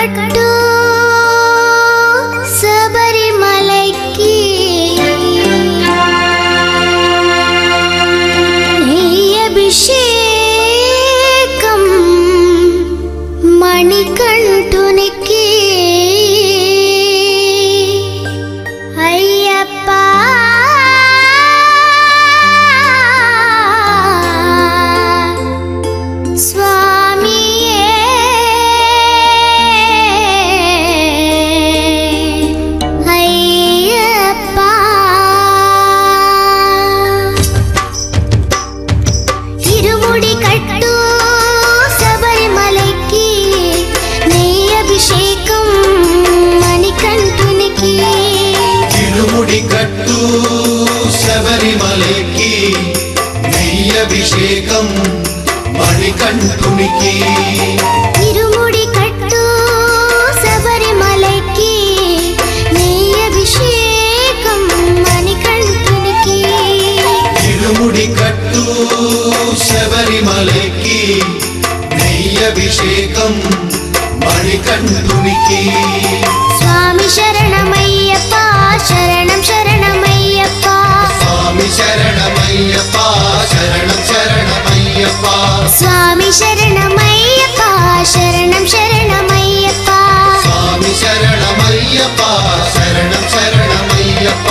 కట్టు శబరిమలైకి అభిషేకం మణికంఠునికి అయ్యప్ప కట్టు శబరిమలైకి నెయ్యభిషేకం మణికంఠునికి ఇరుముడి కట్టు శబరిమలైకి నెయ్యభిషేకం మణికంఠునికి ఇరుముడి కట్టు శబరిమలైకి నెయ్యభిషేకం మణికంఠునికి స్వామి శరణమయ్యప్ప శరణం శరణమయ్యప్ప స్వామి శరణమయ్యప్ప శరణం శరణమయ్యప్ప స్వామి శరణమయ్యప్ప శరణం శరణమయ్యప్ప స్వామి శరణమయ్యప్ప శరణం శరణమయ్యప్ప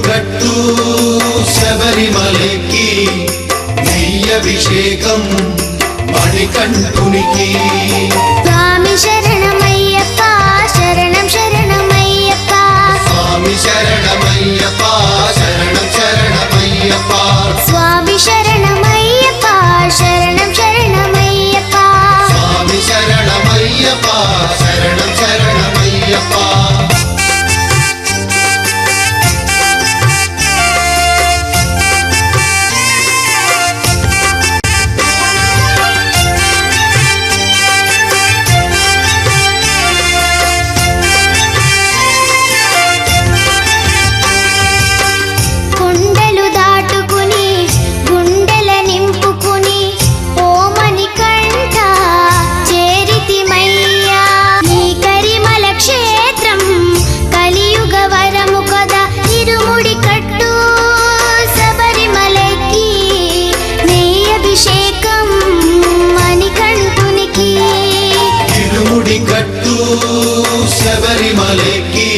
కట్టు శబరిమలైకి నెయ్యభిషేకం మణికంఠునికి స్వామి శరణమయ్యప్ప శరణం శరణమయ్యప్ప స్వామి శరణమయ్యప్ప శరణం శరణమయ్యప్ప స్వామి శరణమయ్యప్ప శరణం శరణమయ్యప్ప స్వామి శరణమయ్యప్ప శరణం శరణమయ్యప్ప కట్టు శబరిమలైకి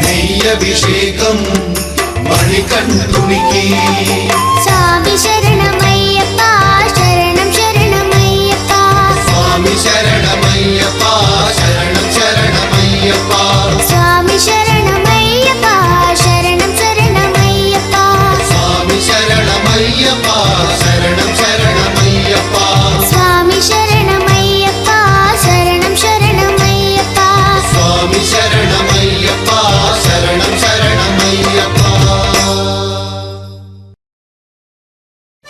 నెయ్యభిషేకం మణికంఠునికి స్వామి శరణమయ్యప్ప శరణం శరణమయ్యప్ప స్వామి శరణమయ్యప్ప శరణం శరణమయ్యప్ప స్వామి శరణమయ్యప్ప శరణం శరణమయ్యప్ప స్వామి శరణమయ్యప్ప శరణం శరణమయ్యప్ప స్వామి శరణమయ్యప్ప శరణం శరణమయ్యప్ప స్వామి శరణ